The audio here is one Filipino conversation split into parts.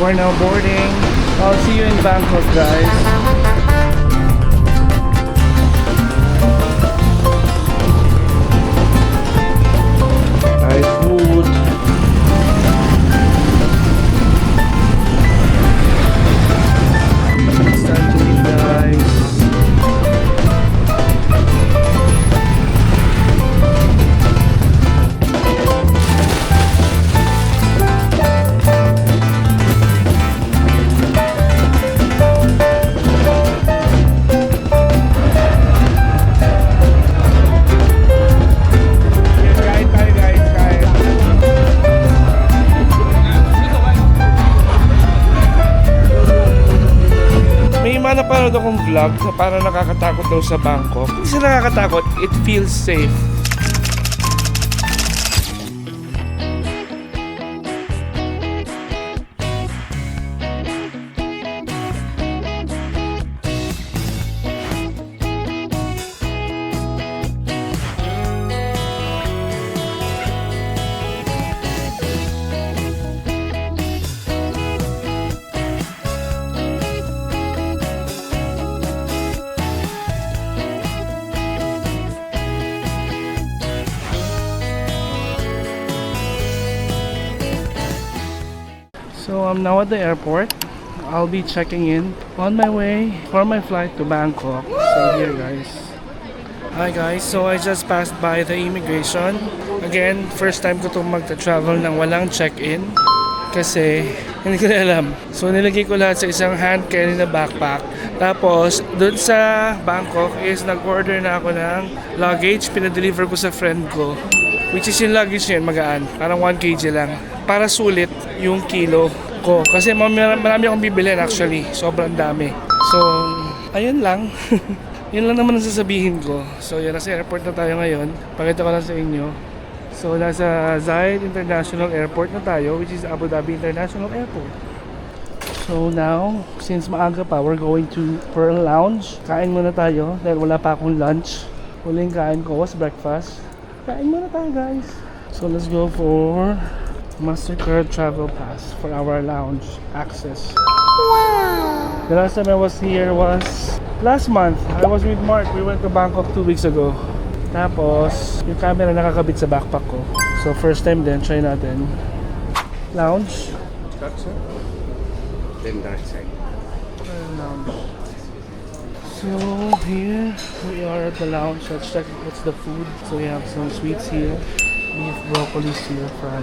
We're now boarding. I'll see you in Bangkok, guys. Nice food. It's time to eat, guys. Napanood akong vlog na parang nakakatakot daw sa Bangkok. Hindi siya nakakatakot, it feels safe. So I'm now at the airport. I'll be checking in on my way for my flight to Bangkok. So here, guys. Hi guys, so I just passed by the immigration. Again, first time ko itong magta-travel nang walang check-in. Kasi hindi ko na alam. So nilagay ko lahat sa isang hand carry na backpack. Tapos doon sa Bangkok is nag-order na ako ng luggage. Pinadeliver ko sa friend ko. Which is yung luggage niya, magaan. Parang 1 kg lang. Para sulit yung kilo ko. Kasi marami akong bibilhin actually. Sobrang dami. So, ayun lang. Yun lang naman ang sasabihin ko. So, yan. Nasa airport na tayo ngayon. Pakita ko lang sa inyo. So, nasa Zayed International Airport na tayo, which is Abu Dhabi International Airport. So, now, since maaga pa, we're going to Pearl Lounge. Kain muna tayo dahil wala pa akong lunch. Huling kain ko was breakfast. Kain muna tayo, guys. So, let's go for MasterCard Travel Pass for our lounge access. Wow! The last time I was here was last month. I was with Mark. We went to Bangkok 2 weeks ago. Tapos, yung camera nakakabit sa backpack ko. So, first time din. Try natin. Lounge. That side. Then that side. Lounge. So, here we are at the lounge. Let's check what's the food. So, we have some sweets here. Beef, broccoli, stir fry.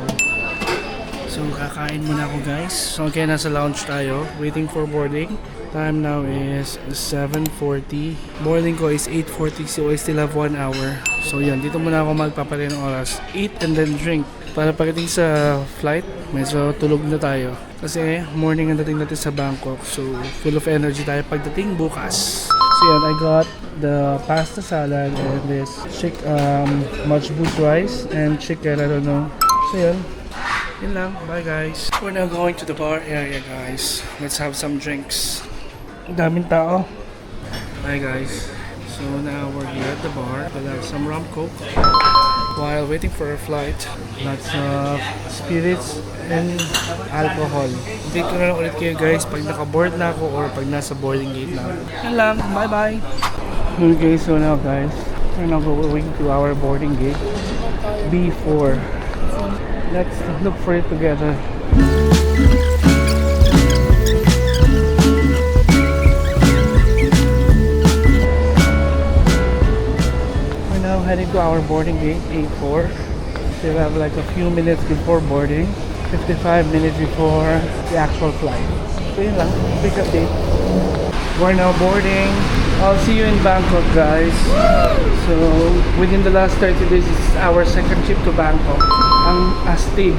So, kakain muna ako, guys. So, okay, nasa lounge tayo. Waiting for boarding. Time now is 7:40. Boarding ko is 8:40, so I still have 1 hour. So, yan. Dito muna ako magpapalit ng oras. Eat and then drink. Para pagdating sa flight, medyo tulog na tayo. Kasi morning ang dating natin sa Bangkok. So, full of energy tayo pagdating bukas. So, yan. I got the pasta salad and this majboos rice and chicken. I don't know. So, yan. Yun lang. Bye, guys. We're now going to the bar area, guys. Let's have some drinks. Ang daming tao. Bye, guys. So now we're here at the bar. We'll have some rum coke while waiting for our flight. Lots of spirits and alcohol. Update ko na lang ulit kayo, guys, pag naka-board na ako or pag nasa boarding gate na ako. Yun lang. Bye-bye. Okay, so now, guys, we're now going to our boarding gate B4. Let's look for it together. We're now heading to our boarding gate, A4. Still have like a few minutes before boarding. 55 minutes before the actual flight. So yun lang, quick update. We're now boarding. I'll see you in Bangkok, guys. So within the last 30 days, it's our second trip to Bangkok. Ang astig.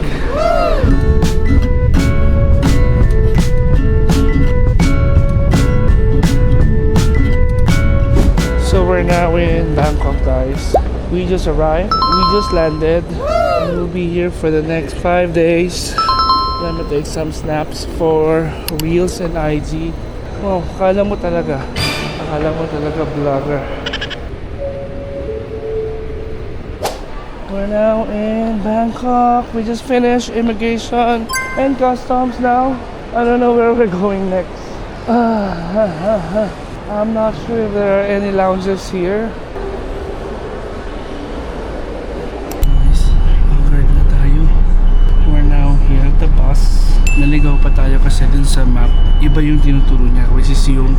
So we're now in Bangkok, guys. We just arrived. We just landed. We'll be here for the next 5 days. Let me take some snaps for Reels and IG. Oh, akala mo talaga vlogger. We're now in Bangkok. We just finished immigration and customs now. I don't know where we're going next. I'm not sure if there are any lounges here. Guys, over na tayo. We're now here at the bus. Naligaw pa tayo kasi dun sa map. Iba yung tinuturo niya, which is yung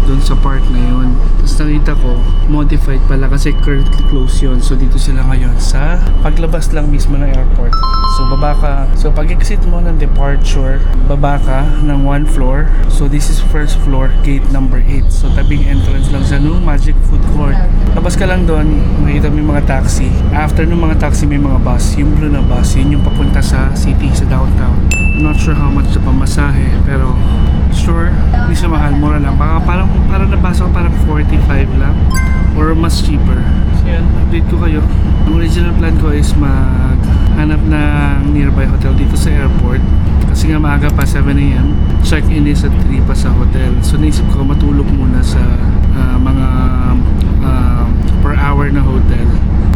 dun sa part na yun. Tapos nakita ko, modified pala kasi currently closed yun. So dito sila ngayon sa paglabas lang mismo ng airport. So baba ka. So pag exit mo ng departure, baba ka ng 1 floor. So this is first floor, gate number 8. So tabing entrance lang sa new Magic Food Court. Labas ka lang doon, makita mo yung mga taxi. After ng mga taxi, may mga bus. Yung blue na bus, yun yung papunta sa city, sa downtown. I'm not sure how much sa pamasahe, pero sure, hindi siya mahal, mura lang. Parang nabasa ko parang 45 lang or mas cheaper. So yan, update ko kayo. Ang original plan ko is maghanap ng nearby hotel dito sa airport. Kasi nga maaga pa, 7 AM. Check-in is at 3 pa sa hotel. So naisip ko matulog muna sa mga per hour na hotel.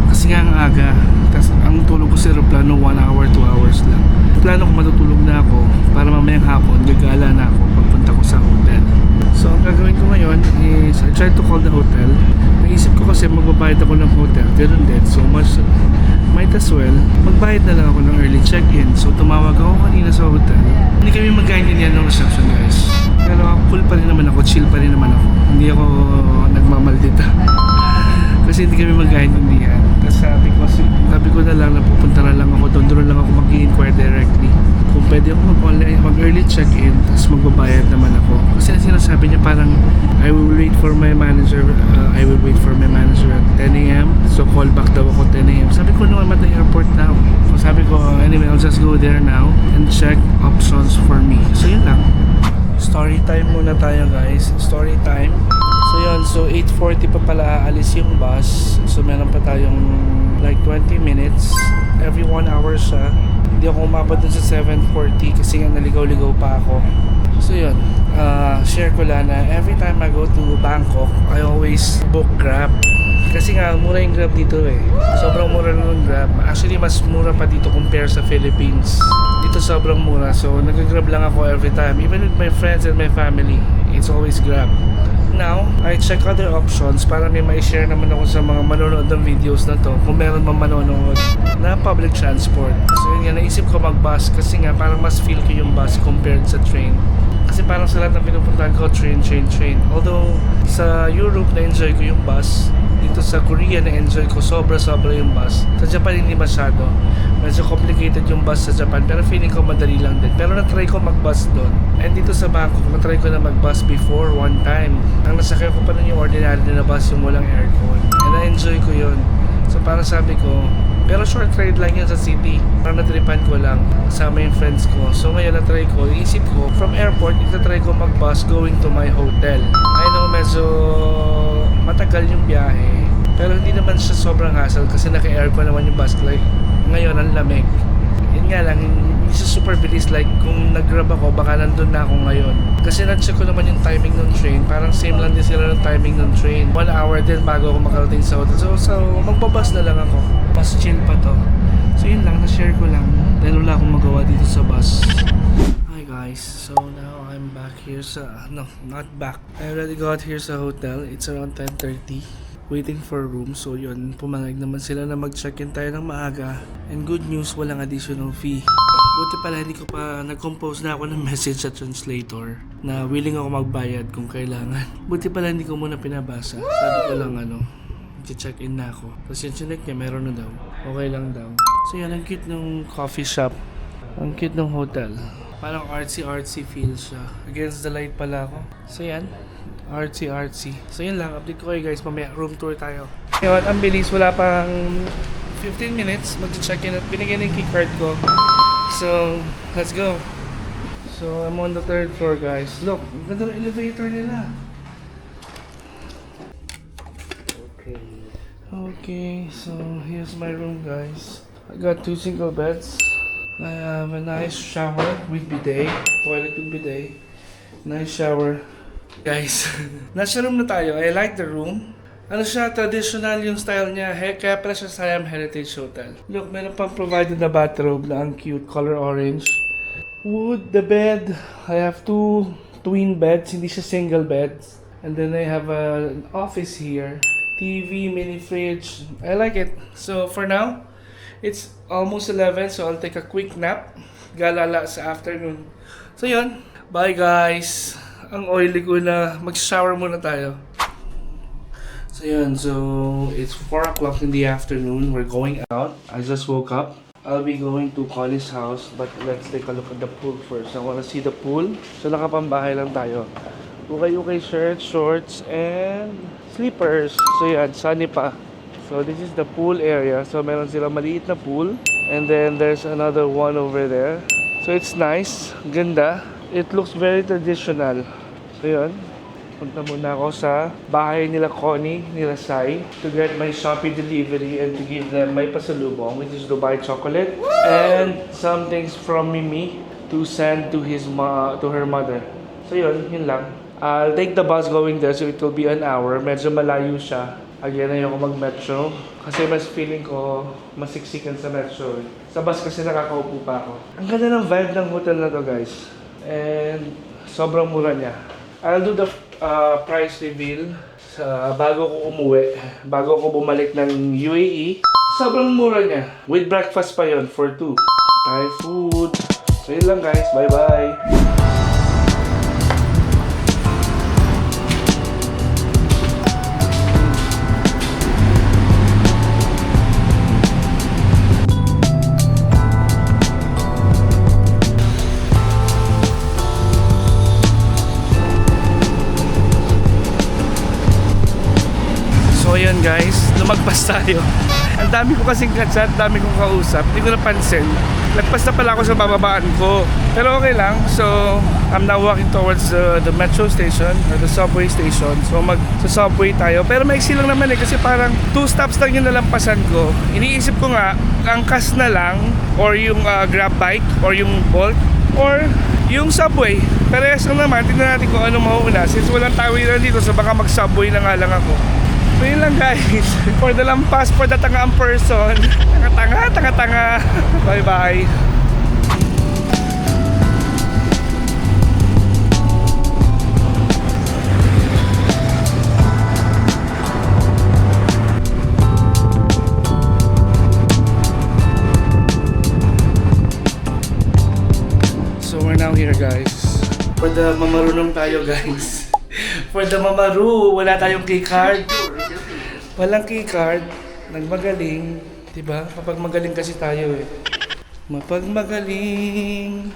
Kasi nga ang aga. Tapos ang tulog ko sa aeroplano 1 hour, 2 hours lang. Plano ko matutulog na ako para mamayang hapon gagala na ako pagpunta ko sa hotel. So ang gagawin ko ngayon is I tried to call the hotel. Naisip ko kasi magbabayad ako ng hotel. Ganun din. So might as well magbayad na lang ako ng early check-in. So tumawag ako kanina sa hotel. Hindi kami magkaintindihan ng reception, guys. Pero cool pa rin naman ako, chill pa rin naman ako. Hindi ako nagmamaldita. Kasi hindi kami magkaintindihan. Tapos sabi ko na lang na pupunta na lang ako doon lang ako mag-i-inquire directly kung pwede ako mag-early check-in tapos magbabayad naman ako. Kasi sinasabi niya parang I will wait for my manager at 10 AM. So call back daw ako 10 AM. Sabi ko naman at the airport now. So sabi ko anyway, I'll just go there now and check options for me. So yun lang. Story time muna tayo, guys. Story time. So yun, so 8:40 pa pala aalis yung bus. So meron pa tayong like 20 minutes. Every 1 hour siya. Hindi ako umabot dun sa 7:40 kasi nga naligaw-ligaw pa ako. So yun, share ko lang na every time I go to Bangkok, I always book Grab. Kasi nga, mura yung Grab dito eh. Sobrang mura na ng Grab. Actually, mas mura pa dito compare sa Philippines. Dito sobrang mura. So, nag-Grab lang ako every time. Even with my friends and my family, it's always Grab. Now, I check other options para may ma-share naman ako sa mga manonood ng videos na to kung meron man manonood na public transport. So yun nga, naisip ko mag-bus kasi nga parang mas feel ko yung bus compared sa train. Kasi parang sa lahat ng pinupuntahan ko, train. Although sa Europe na-enjoy ko yung bus, dito sa Korea na-enjoy ko sobra-sobra yung bus. Sa Japan hindi masyado. Medyo complicated yung bus sa Japan pero feeling ko madali lang din. Pero na-try ko mag-bus doon. And dito sa Bangkok, na-try ko na mag-bus before one time. Ang nasakay ko pa nun yung ordinary na bus yung walang aircon. And na-enjoy ko yun. So parang sabi ko, pero short ride lang yun sa city. Parang natripan ko lang kasama yung friends ko. So ngayon na-try ko, iisip ko, from airport, ita-try ko mag-bus going to my hotel. I know medyo matagal yung biyahe. Pero hindi naman siya sobrang hassle kasi naka-aircon naman yung bus. Like, ngayon ang lamig. Yun nga lang, hindi siya super bilis. Like, kung nag-grab ako, baka nandun na ako ngayon. Kasi na-check ko naman yung timing ng train. Parang same lang din sila ng timing ng train. 1 hour din bago ako makarating sa hotel. So magbabas na lang ako. Mas chill pa to. So yun lang, na-share ko lang. Dahil wala akong magawa dito sa bus. Hi guys, so now I'm back here sa... No, not back. I already got here sa hotel. It's around 10:30. Waiting for room. So yun, pumayag naman sila na mag-check-in tayo ng maaga. And good news, walang additional fee. Buti pala hindi ko pa nag-compose na ako ng message sa translator na willing ako magbayad kung kailangan. Buti pala hindi ko muna pinabasa. Sabi ko lang check-in na ako. Tapos yung chinek niya, meron na daw. Okay lang daw. So yan, ang cute ng coffee shop. Ang cute ng hotel. Parang artsy feel siya. Against the light pala ako. So yan, artsy. So yun lang, update ko kayo guys. Mamaya room tour tayo. Ngayon, ang bilis. Wala pang 15 minutes. Mag-check-in at binigyan ng keycard ko. So, let's go. So, I'm on the 3rd floor guys. Look, ang ganda ng elevator nila. Okay, so here's my room guys. I got 2 single beds. I have a nice shower with bidet. Toilet with bidet. Nice shower. Guys, nasa room na tayo. I like the room. Ano siya, traditional yung style niya. Kaya pala siya Siam Heritage Hotel. Look, meron pang provided na bathrobe na ang cute, color orange. Wood, the bed. I have two twin beds, hindi siya single beds. And then I have an office here. TV, mini fridge. I like it. So for now, it's almost 11, so I'll take a quick nap. Galala sa afternoon. So yun. Bye guys. Ang oily ko na. Mag-shower muna tayo. So yun. So it's 4 o'clock in the afternoon. We're going out. I just woke up. I'll be going to Connie's house, but let's take a look at the pool first. I wanna see the pool. So nakapambahay lang tayo. Ukay-ukay shirt, shorts, and slippers. So yan, sunny pa. So this is the pool area. So meron silang maliit na pool. And then there's another one over there. So it's nice. Ganda. It looks very traditional. So yun. Punta muna ako sa bahay nila Connie, nila Sai, to get my Shopee delivery and to give them my pasalubong, which is Dubai chocolate. And some things from Mimi to send to to her mother. So yun lang. I'll take the bus going there, so it will be an hour. Medyo malayo siya. Again, ayoko mag-metro. Kasi mas feeling ko masiksikan sa metro. Sa bus kasi nakakaupo pa ako. Ang ganda ng vibe ng hotel na to, guys. And sobrang mura niya. I'll do the price reveal bago ko umuwi. Bago ko bumalik ng UAE. Sobrang mura niya. With breakfast pa yon for 2. Thai food. So yun lang, guys. Bye-bye. So ayan guys, lumagpas tayo. Ang dami ko kasing chat, dami kong kausap, hindi ko napansin. Lagpas na pala ako sa bababaan ko. Pero okay lang, so I'm now walking towards the metro station or the subway station. So sa subway tayo. Pero maiksi lang naman kasi parang 2 stops lang yung nalampasan ko. Iniisip ko nga, angkas na lang or yung grab bike or yung Bolt or yung subway. Parehas lang naman, tignan natin kung ano mauuna. Since walang tawiran dito, so baka mag-subway na nga lang ako. So yun lang guys, for the lampas, for the tangaang person. Tanga-tanga. Bye-bye. So we're now here guys. For the mamarunong tayo guys. For the mamaru, wala tayong keycard. Walang keycard, nagmagaling, 'di ba? Kapag magaling kasi tayo eh. Mapagmagaling.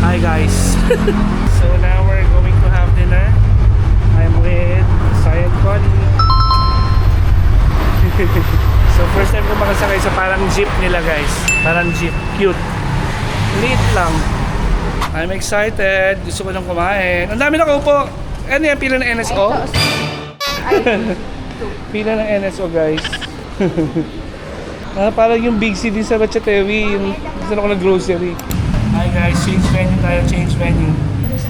Hi guys. So now we're going to have dinner. I'm with Sai and Connie. So first time ko makasakay sa parang jeep nila guys. Parang jeep, cute. Liit lang. I'm excited. Gusto ko nang kumain. Ang dami na kaupo. Ano yan? Pila ng NSO? Pila ng NSO, guys. Parang yung Big C din sa Ratchatewi. Yung gusto na ko ng grocery. Hi guys, change menu tayo. Change menu.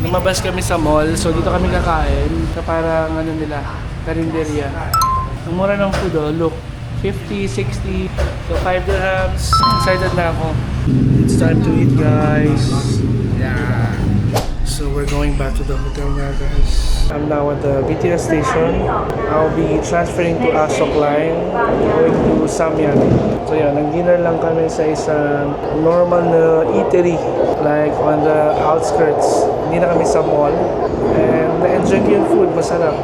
Lumabas kami sa mall. So dito kami kakain. Sa parang ano nila, karinderya. Ang mura ng food, oh. Look. 50, 60. So 5 dirhams. Excited na ako. It's time to eat, guys. Yeah. So we're going back to the hotel now guys. I'm now at the BTS station. I'll be transferring to Asok Line, going to Samyan. So yan, nag-dinner lang kami sa isang normal na eatery, like on the outskirts. Hindi na kami sa mall. And na-enjoy ko yung food, masarap.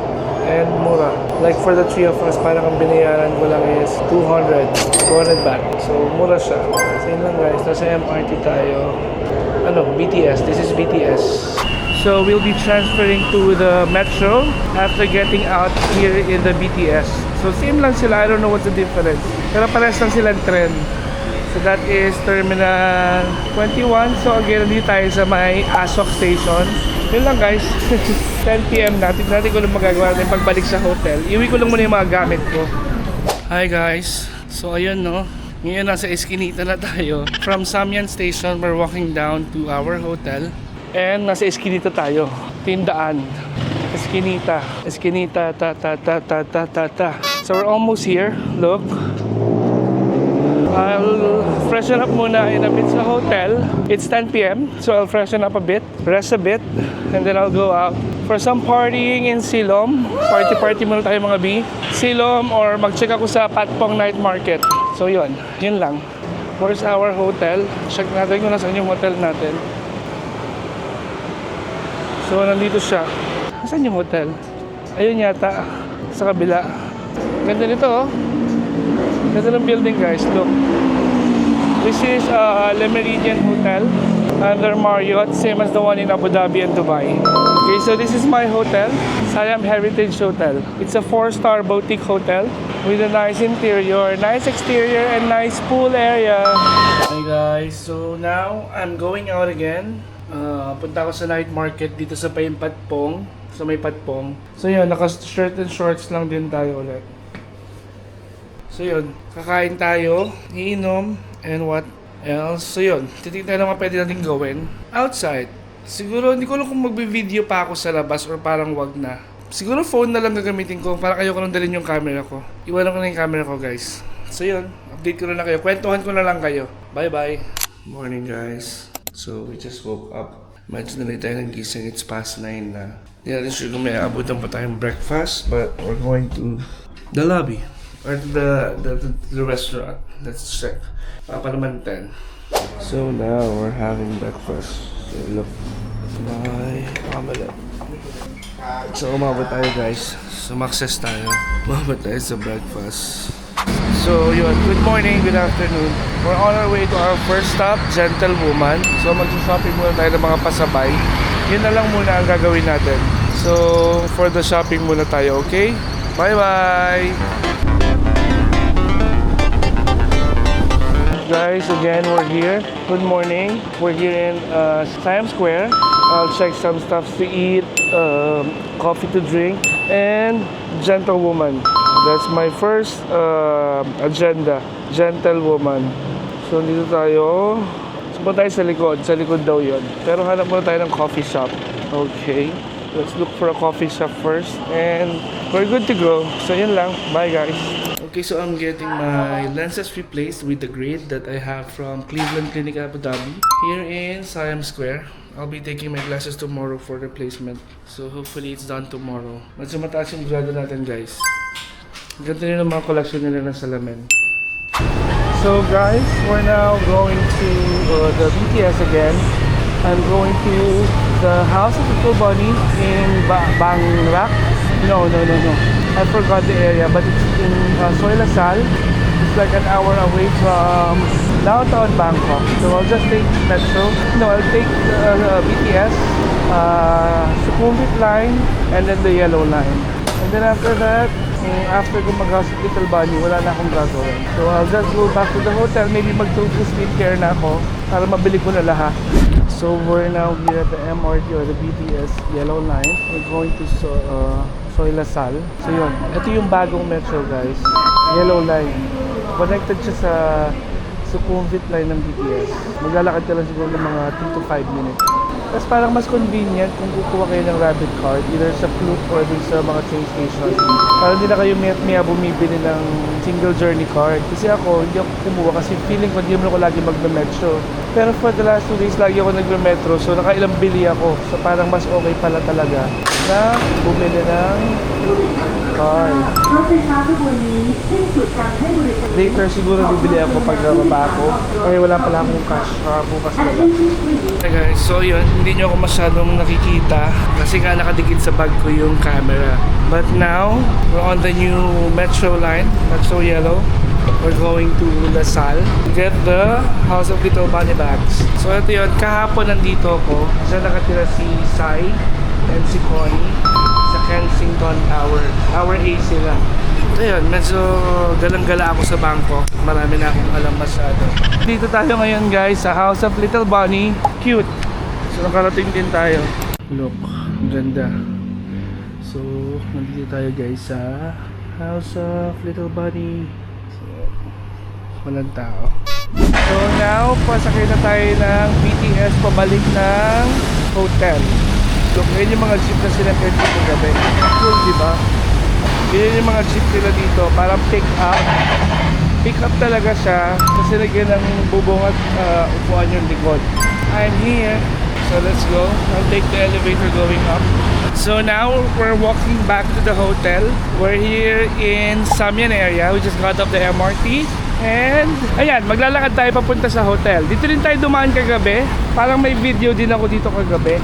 And mura. Like for the 3 of us, parang ang binayaran ko lang is 200 baht. So mura siya. So yun lang guys, nasa MRT tayo. BTS. This is BTS. So we'll be transferring to the metro after getting out here in the BTS. So same lang sila. I don't know what's the difference. Pero parehas lang silang trend. So that is Terminal 21. So again, nandito tayo sa may Asok Station. Yun lang guys. 10 PM na. Tignan natin kung ano magagawa natin pagbalik sa hotel. Iwi ko lang muna yung mga gamit ko. Hi guys. So ayun no. Ngayon nasa Eskinita na tayo. From Samyan Station, we're walking down to our hotel. And nasa Eskinita tayo. Tindaan. Eskinita. So we're almost here. Look. I'll freshen up muna in a bit sa hotel. It's 10 p.m. so I'll freshen up a bit, rest a bit, and then I'll go out for some partying in Silom. Party muna tayo mga B. Silom or mag-check ako sa Patpong Night Market. So yun lang. Where's our hotel? Check natin kung nasaan yung hotel natin. So nandito siya. Nasaan yung hotel? Ayun yata, sa kabila. Ganda nito oh. Ganda ng building guys, look. This is Le Méridien Hotel under Marriott, same as the one in Abu Dhabi and Dubai. Okay, so this is my hotel, Siam Heritage Hotel. It's a 4-star boutique hotel with a nice interior, nice exterior, and nice pool area. Hi guys, so now I'm going out again. Punta ako sa night market dito sa Patpong, sa may Patpong. So yun, naka-shirt and shorts lang din tayo ulit. So yun, kakain tayo, iinom, and what else? So yun, titignan naman pwede natin gawin outside. Siguro, hindi ko alam kung magbe-video pa ako sa labas or parang wag na. Siguro phone na lang gagamitin ko para kayo ko nang dalhin yung camera ko. Iwanan ko na yung camera ko guys. So yun, update ko na lang kayo. Kwentuhan ko na lang kayo. Bye bye. Morning guys. So we just woke up. Medyo na tayo ng gising. It's past 9 na. Hindi natin sure kung may abutan pa tayong breakfast, but we're going to the lobby. Or the restaurant. Let's check. Papa naman 10. So now we're having breakfast. So look, my omelette. So umabot tayo guys. Sumakses tayo. Umabot tayo sa breakfast. So yun, good morning, good afternoon. We're on our way to our first stop, Gentlewoman. So mag-shopping muna tayo ng mga pasabay. Yun na lang muna ang gagawin natin. So for the shopping muna tayo, okay? Bye bye! Guys, again, we're here. Good morning. We're here in Siam Square. I'll check some stuff to eat, coffee to drink, and Gentlewoman. That's my first agenda, Gentlewoman. So, dito tayo. Punta tayo sa likod. Sa likod daw yun. Pero hanap muna tayo ng coffee shop. Okay. Let's look for a coffee shop first. And we're good to go. So, yun lang. Bye, guys. Okay, so I'm getting my lenses replaced with the grade that I have from Cleveland Clinic Abu Dhabi here in Siam Square. I'll be taking my glasses tomorrow for replacement. So hopefully it's done tomorrow. Medyo mataas yung grado natin guys. Ganda nyo ng mga collection nila ng salamin. So guys, we're now going to the BTS again. I'm going to the House of the Little Bunny in Bangrak. No. I forgot the area, but it's in Soy Lasal. It's like an hour away from downtown Bangkok. So I'll just take Metro. No, I'll take the BTS, Sukhumvit line, and then the Yellow line. And then after that, after ko mag-house of Little Bunny, wala na akong gagawin. So I'll just go back to the hotel. Maybe mag-skincare na ako para mabili ko na lahat. So we're now here at the MRT or the BTS Yellow line. We're going to Soy Lasal. So yun, ito yung bagong metro guys. Yellow line. Connected siya sa Sukhumvit line ng BTS. Maglalakad ka lang siguro ng mga 2 to 5 minutes. Tapos parang mas convenient kung kukuha kayo ng rabbit card either sa Klook or dun sa mga train station. Para hindi na kayo may bumibili ng single journey card. Kasi ako, hindi ako kumuha kasi feeling ko hindi mo ako lagi mag-metro. Pero for the last 2 days, lagi ako nag-metro. So nakailang bili ako. So parang mas okay pala talaga na bumili ng card. Later siguro bibili ako pag baba ako. Okay, wala pala akong cash. Bukas na lang. Hey guys, so yun, hindi nyo ako masyadong nakikita kasi nga nakadikit sa bag ko yung camera. But now, we're on the new metro line, Metro Yellow. We're going to Lasal to get the House of Little Bunny bags. So ito yun, kahapon nandito ako. Diyan nakatira si Sai and si Connie sa Kensington Tower. Tower A sila. So yun, medyo galang-gala ako sa Bangkok. Marami na akong alam masyado. Dito tayo ngayon guys sa House of Little Bunny. Cute. So nakarating din tayo. Look, ang ganda. So nandito tayo guys sa House of Little Bunny. So walang tao. So now, pasakay na tayo ng BTS pabalik ng hotel. Look, yun yung mga jeep na sila pwede dito gabi. Cool, di ba? Yun yung mga jeep nila dito para pick up Pick up talaga siya kasi lagyan ng bubong at upuan yung likod. I'm here. So let's go. I'll take the elevator going up. So now we're walking back to the hotel. We're here in Samian area. We just got off the MRT. And ayan, maglalakad tayo papunta sa hotel. Dito rin tayo dumaan kagabi. Parang may video din ako dito kagabi.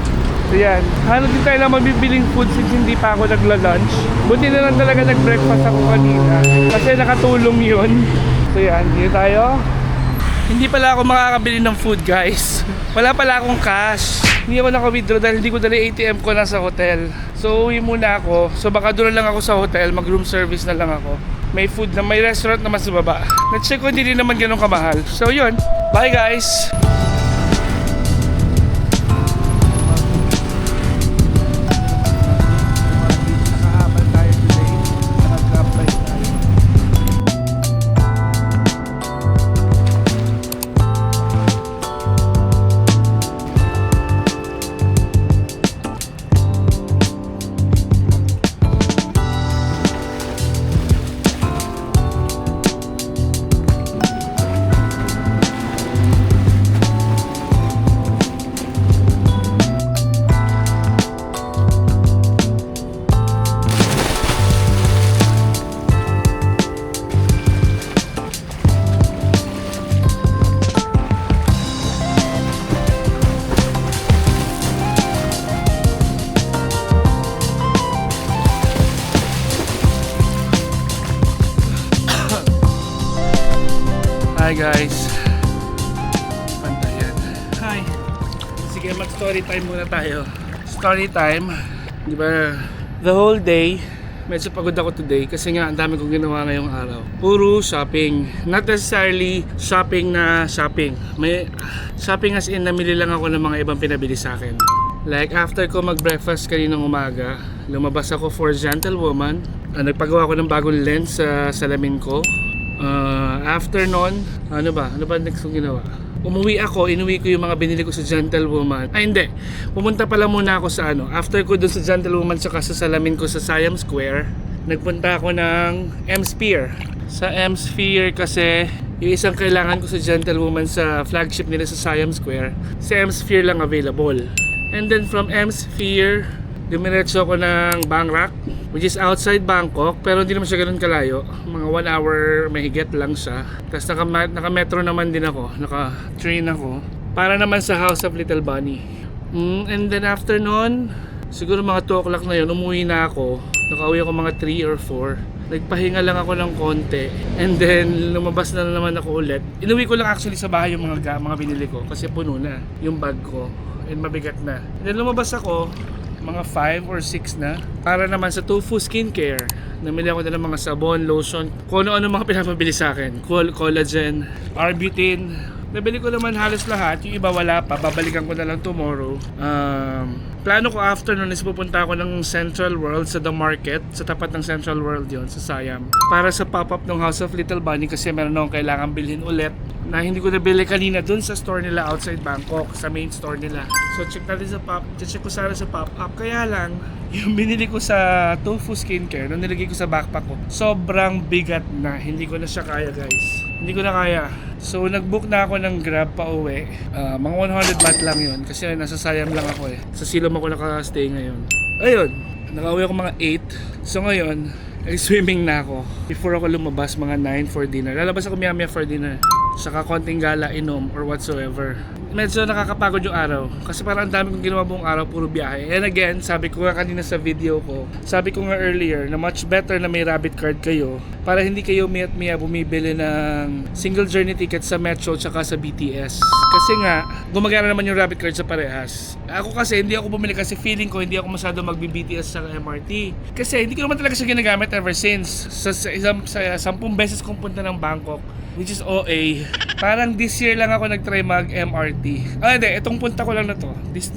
So yan, hanap din tayo ng mabibiling food since hindi pa ako nagla-lunch. Buti na lang talaga nag-breakfast ako kanina kasi nakatulong yun. So yan, dito tayo. Hindi pala ako makakabili ng food guys. Wala pala akong cash. Hindi ako naka-withdraw dahil hindi ko dala ATM ko na sa hotel. So uwi muna ako. So baka doon lang ako sa hotel, mag-room service na lang ako. May food na, may restaurant naman sa baba. Na-check ko hindi rin naman ganun kamahal. So yun, bye guys! Hi guys. Pantayan. Hi. Sige, mag-story time muna tayo. Story time. Di ba? The whole day, medyo pagod ako today kasi nga ang dami kong ginawa ngayong araw. Puro shopping. Not necessarily shopping na shopping. May shopping as in namili lang ako ng mga ibang pinabili sa akin. Like after ko mag-breakfast kaninang umaga, lumabas ako for Gentlewoman. Nagpagawa ko ng bagong lens sa salamin ko. After nun, ano ba next kong ginawa? Inuwi ko yung mga binili ko sa Gentlewoman. Hindi. Pumunta pala muna ako sa after ko dun sa Gentlewoman saka sa salamin ko sa Siam Square, nagpunta ako ng M-Sphere. Sa M-Sphere kasi yung isang kailangan ko sa Gentlewoman sa flagship nila sa Siam Square, sa M-Sphere lang available. And then from M-Sphere, dumiretso ako ng Bangrak, which is outside Bangkok, pero hindi naman siya ganun kalayo. Mga 1 hour mahigit lang siya. Tapos naka-metro naman din ako, naka-train ako, para naman sa House of Little Bunny. And then after nun, siguro mga 2 o'clock na yun, umuwi na ako. Nakauwi ako mga 3 or 4. Nagpahinga lang ako ng konti. And then lumabas na naman ako ulit. Inuwi ko lang actually sa bahay yung mga binili ko kasi puno na yung bag ko. And mabigat na. And then lumabas ako, mga 5 or 6 na, para naman sa Tofu Skincare. Namili ako na ng mga sabon, lotion, kung ano mga pinapabili sa akin. Collagen, Arbutin. Nabili ko naman halos lahat. Yung iba wala pa, babalikan ko na lang tomorrow. Plano ko after nun is pupunta ako ng Central World sa The Market. Sa tapat ng Central World yon sa Siam. Para sa pop-up ng House of Little Bunny kasi meron akong kailangan bilhin ulit na hindi ko nabili kanina dun sa store nila outside Bangkok, sa main store nila. So check natin check ko sana sa pop-up. Kaya lang, yung binili ko sa Tofu Skincare, nung nilagay ko sa backpack ko, sobrang bigat na. Hindi ko na siya kaya guys. Hindi ko na kaya. So nag-book na ako ng Grab pa uwi. Mga 100 baht lang yun kasi nasa Siam lang ako eh. Sa Silom ako naka-stay ngayon. Ayun, nakauwi ako mga 8. So ngayon, swimming na ako. Before ako lumabas, mga 9 for dinner. Lalabas ako maya for dinner. Saka konting gala, inom, or whatsoever. Medyo nakakapagod yung araw. Kasi parang ang dami kong ginawa buong araw, puro biyahe. And again, sabi ko nga kanina sa video ko, sabi ko nga earlier, na much better na may rabbit card kayo para hindi kayo miya bumibili ng single journey ticket sa Metro tsaka sa BTS. Kasi nga, gumagana naman yung rabbit card sa parehas. Ako kasi, hindi ako bumili kasi feeling ko hindi ako masyado mag-BTS sa MRT. Kasi hindi ko naman talaga siya ginagamit ever since. Sa 10 beses kong punta ng Bangkok, which is OA. Parang this year lang ako nag-try mag-MRT. Hindi, itong punta ko lang na to. This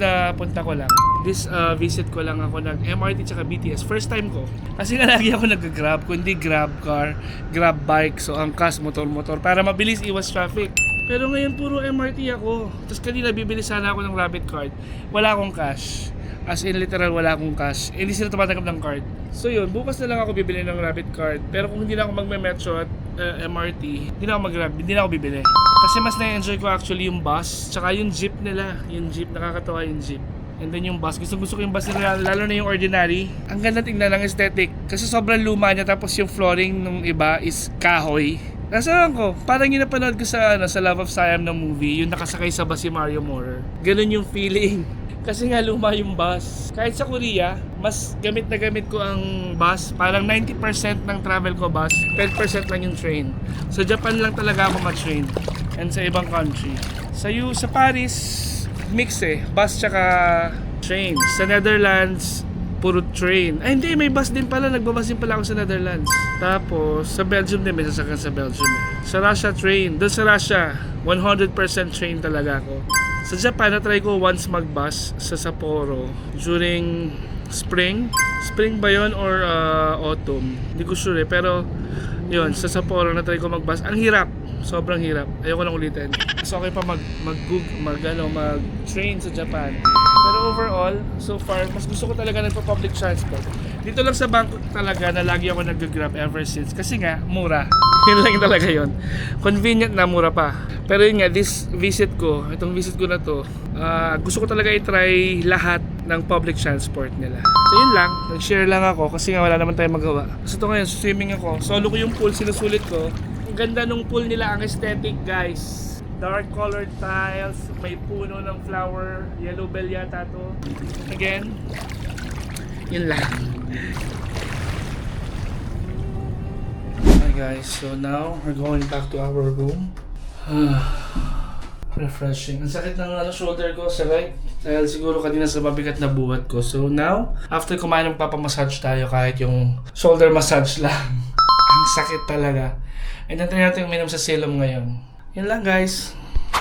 visit ko lang ako ng MRT tsaka BTS. First time ko. Kasi nga lagi ako nag-grab. Kundi grab car, grab bike. So angkas, motor. Para mabilis iwas traffic. Pero ngayon puro MRT ako. Tapos kanina bibili sana ako ng rabbit card. Wala akong cash. As in literal wala akong cash. Hindi sila tumatanggap ng card. So yun, bukas na lang ako bibili ng rabbit card. Pero kung hindi na ako magme-metro at MRT, hindi na ako mag-grab, hindi na ako bibili. Kasi mas na-enjoy ko actually yung bus, tsaka yung jeep nila. Yung jeep, nakakatawa yung jeep. And then yung bus, gusto ko yung bus nila, lalo na yung ordinary. Ang ganda tingnan ng aesthetic. Kasi sobrang luma niya, tapos yung flooring nung iba is kahoy. Nasaan ko? Parang yung napanood ko sa, sa Love of Siam na movie, yung nakasakay sa bus si Mario Morer. Ganun yung feeling. Kasi nga luma yung bus. Kahit sa Korea, mas gamit na gamit ko ang bus. Parang 90% ng travel ko bus, 10% lang yung train. Sa Japan lang talaga ako ma-train. And sa ibang country. Sa Paris, mix bus tsaka train. Sa Netherlands, puro train. Ay hindi, may bus din pala. Nagbabas din pala ako sa Netherlands. Tapos, sa Belgium din, may sasakyan sa Belgium. Sa Russia, train. Doon sa Russia, 100% train talaga ako. Sa Japan, na-try ko once mag-bus sa Sapporo during spring. Spring ba yun or autumn? Hindi ko sure pero yun, sa Sapporo na-try ko mag-bus. Ang hirap. Sobrang hirap. Ayoko nang ulitin. So okay pa mag-train sa Japan. Pero overall, so far, mas gusto ko talaga nagpa-public transport. Dito lang sa Bangkok talaga na lagi ako nag-grab ever since. Kasi nga, mura. Yun lang talaga yun. Convenient na, mura pa. Pero yun nga, itong visit ko na to, gusto ko talaga i-try lahat ng public transport nila. So yun lang, nag-share lang ako kasi nga wala naman tayong magawa. Kasi ito ngayon, swimming ako. Solo ko yung pool, sinusulit ko. Ang ganda nung pool nila, ang aesthetic guys. Dark colored tiles, may puno ng flower, yellow bell yata to. Again, yun lang. Hi guys, so now we're going back to our room. Refreshing. Ang sakit ng shoulder ko sa right. Dahil siguro kanina sa mabigat na buhat ko. So now, after kumain ng papamassage tayo kahit yung shoulder massage lang. Ang sakit talaga. And then try natin uminom sa Siloam ngayon. Yan lang guys.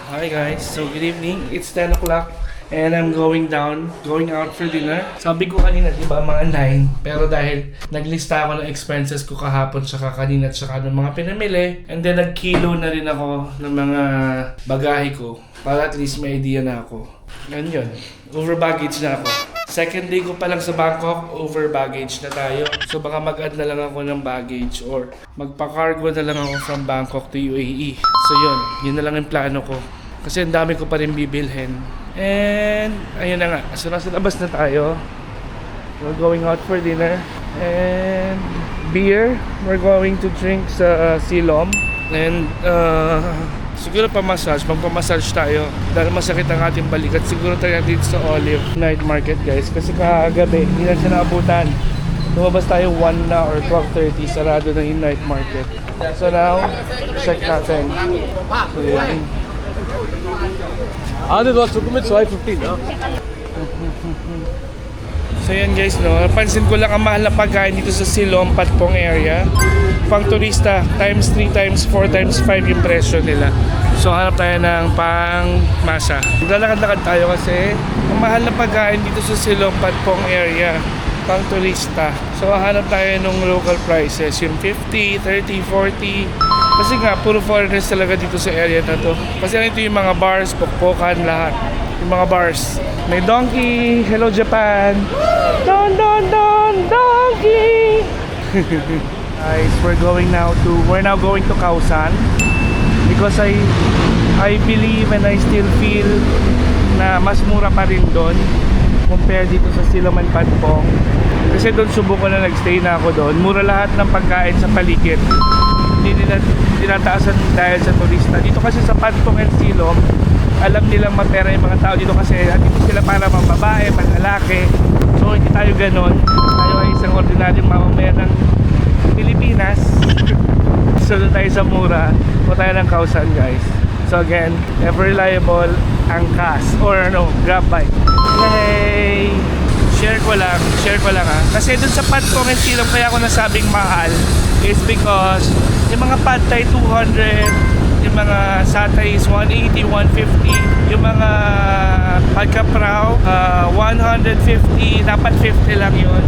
Hi guys. So good evening. It's 10 o'clock. And I'm going out for dinner. Sabi ko kanina, di ba, mga 9. Pero dahil naglista ako ng expenses ko kahapon, saka kanina, saka ng mga pinamili. And then nagkilo na rin ako ng mga bagahe ko. Para at least may idea na ako. Yan yun. Over baggage na ako. Second day ko pa lang sa Bangkok, over baggage na tayo. So baka mag-add na lang ako ng baggage or magpa-cargo na lang ako from Bangkok to UAE. So yun na lang yung plano ko. Kasi ang dami ko pa rin bibilhin. And ayun na nga, so nasa labas na tayo. We're going out for dinner. And beer, we're going to drink sa Siloam. And siguro magpamassage tayo dahil masakit ang ating balikat. Siguro tayo dito sa Olive Night Market guys. Kasi kagabi, hindi na siya naabutan. Lumabas tayo 1 na or 12:30, sarado na yung night market. So now, check natin. So yan. This was recommended 550, no? So yan guys, no, napansin ko lang ang mahal na pagkain dito sa Siloam, Patpong area. Pang turista, times 3, times 4, times 5 yung presyo nila. So hanap tayo ng pang masa. Maglalakad-lakad tayo kasi ang mahal na pagkain dito sa Siloam, Patpong area. Pang turista. So hanap tayo ng local prices, yung 50, 30, 40. Kasi nga, puro foreigners talaga dito sa area na to. Kasi ito yung mga bars, pokpokan, lahat. Yung mga bars. May donkey, hello Japan. Don, donkey. Guys, we're now going to Khao San. Because I believe and I still feel na mas mura pa rin doon compare dito sa Siloam and Patpong. Kasi doon subukan na nagstay na ako doon. Mura lahat ng pagkain sa paligid. Hindi tinataasan dahil sa turista. Dito kasi sa Patpong and Siloam, alam nilang mapera yung mga tao dito kasi dito sila para mga babae, mga lalaki. So hindi tayo ganon. Tayo ay isang ordinaryong mamamayan ng Pilipinas. So doon tayo sa mura. O tayo ng Khao San guys. So again, ever reliable ang CAS or Grab bike. Yay! Share ko lang ha. Kasi dun sa Patpong and Siloam kaya ako nasabing mahal is because yung mga pad thai 200, yung mga satay is 180, 150, yung mga pagkapraw 150, dapat 50 lang yun.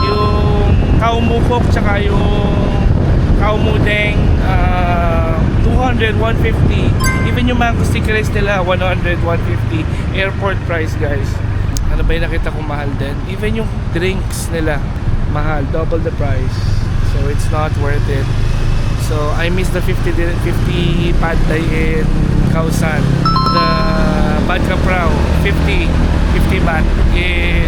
Yung kaumukok tsaka yung kaumudeng 200, 150. Even yung mango sticker rice nila 100, 150. Airport price guys. Ano ba yung nakita kong mahal din? Even yung drinks nila mahal, double the price. So it's not worth it. So I missed the 50 pad thai in Khao San. The Bad Kaprao 50 baht in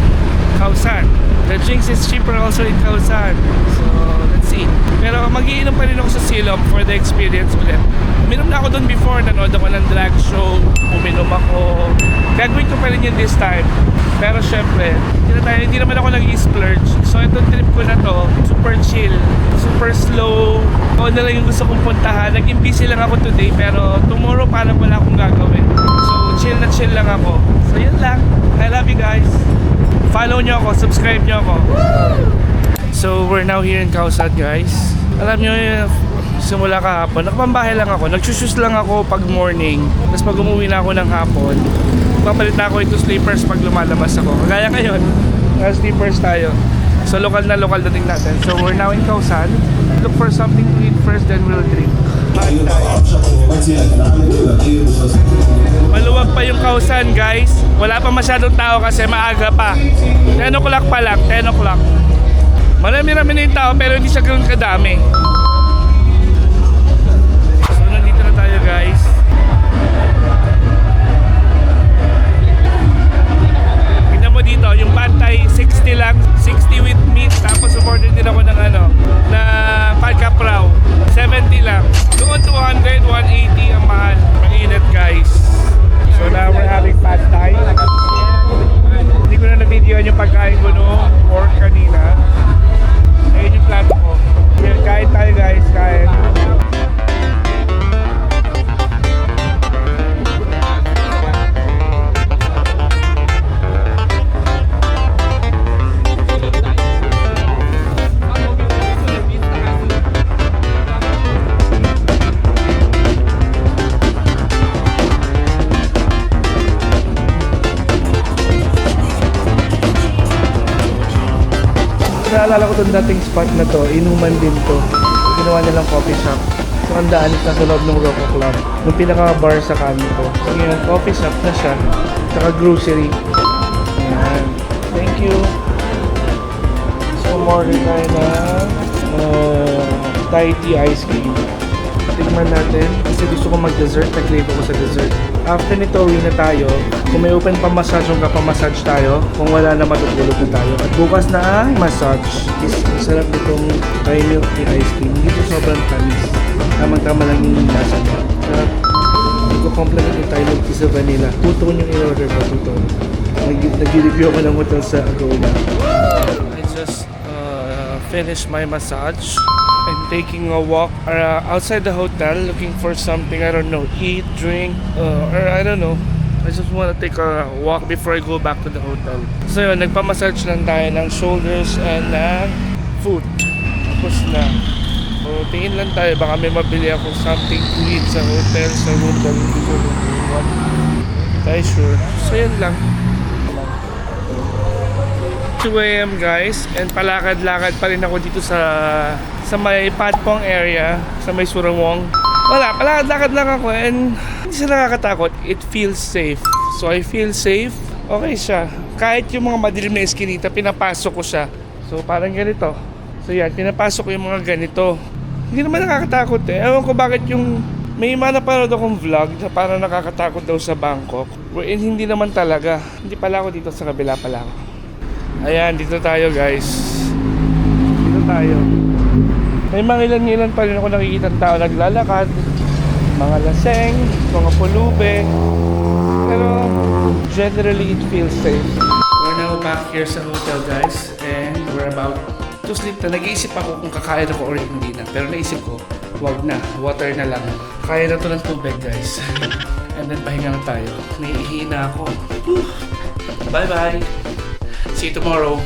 Khao San. The drinks is cheaper also in Khao San. So let's see. Pero mag-iinom pa rin ako sa Silom for the experience ulit. Uminom na ako doon before, nanood ako ng drag show, uminom ako. Gagawin ko pa rin yun this time. Pero syempre, hindi naman ako nag-i-splurge. So itong trip ko na to, super chill, super slow. Ako na lang yung gusto kong puntahan. Naging busy lang ako today, pero tomorrow parang wala akong gagawin. So chill lang ako. So yun lang. I love you guys. Follow nyo ako, subscribe nyo ako. So we're now here in Khao San, guys. Alam nyo, simula kahapon, nakapambahay lang ako. Nagsusus lang ako pag morning. Tapos pag umuwi na ako ng hapon, papalit na ako ito sleepers pag lumalabas ako. Kagaya ngayon, sleepers tayo. So lokal na lokal dating natin. So we're now in Khao San. Look for something to eat first, then we'll drink. Maluwag pa yung Khao San, guys. Wala pa masyadong tao kasi maaga pa. 10 o'clock pa lang, 10 o'clock. Marami-rami na yung tao pero hindi siya ganoon kadami. So nandito na tayo, guys. Tignan mo dito, yung pad thai 60 lang, 60 with meat. Tapos supported din ako ng na Bad Kaprao, 70 lang. Doon 200, 180 ang mahal. Mainit, guys. So now we're having pad thai. Hindi ko na na-videoan yung pagkain ko noong pork kanina. Ayun yung plato ko. Kain tayo, guys, kain. Naalala ko itong dating spot na to, inuman din to. Ginawa nilang coffee shop. So ang daan is nasa loob ng Rocco Club. Yung pinaka-bar sa kanto. So ngayon, coffee shop na siya. Tsaka grocery. Ayan. Thank you. So order tayo na Thai tea ice cream. Tignan natin. Kasi gusto ko mag-dessert. Nag-crave ako sa dessert. After nito, uwi na tayo. Kung may open pa massage, yung kapamassage tayo. Kung wala na, matutulog na tayo. At bukas na ang massage. Sarap nitong Thai milk tea ice cream. Hindi ito sobrang tamis. Tamang-tama lang yung lasa niya. Sarap. Hindi ko compliment yung Thai milk tea sa vanilla. Tuton yung in-order ko. Tuton. Nag-review ako ng hotel sa Agoda. I just finished my massage. I'm taking a walk outside the hotel looking for something, I don't know, eat, drink, or I don't know. I just want to take a walk before I go back to the hotel. So yun, nagpa-massage lang tayo ng shoulders and ng foot. Tapos na. So tingin lang tayo, baka may mabili ako something to eat sa hotel, sa room, dahil hindi ko what. Tayo sure. So yun lang. 2 AM, guys, and palakad-lakad pa rin ako dito sa may Patpong area, sa may Surawong. Wala, palakad-lakad lang ako and hindi siya nakakatakot. It feels safe. So I feel safe. Okay siya. Kahit yung mga madilim na eskinita, pinapasok ko siya. So parang ganito. So yan, pinapasok ko yung mga ganito. Hindi naman nakakatakot eh. Ewan ko bakit yung may mga napanood akong vlog na parang nakakatakot daw sa Bangkok. Wherein hindi naman talaga. Hindi pala ako dito, sa kabila pala ako. Ayan, dito tayo, guys. Dito tayo. May mga ilan-ilan pa rin ako nakikita ng tao naglalakad. Mga laseng, mga pulube. Pero generally it feels safe. We're now back here sa hotel, guys. And we're about to sleep na. Nag-iisip ako kung kakain ako or hindi na. Pero naisip ko, wag na. Water na lang. Kaya na to ng tubig, guys. And then pahinga na tayo. Naiihi na ako. Bye-bye. See you tomorrow.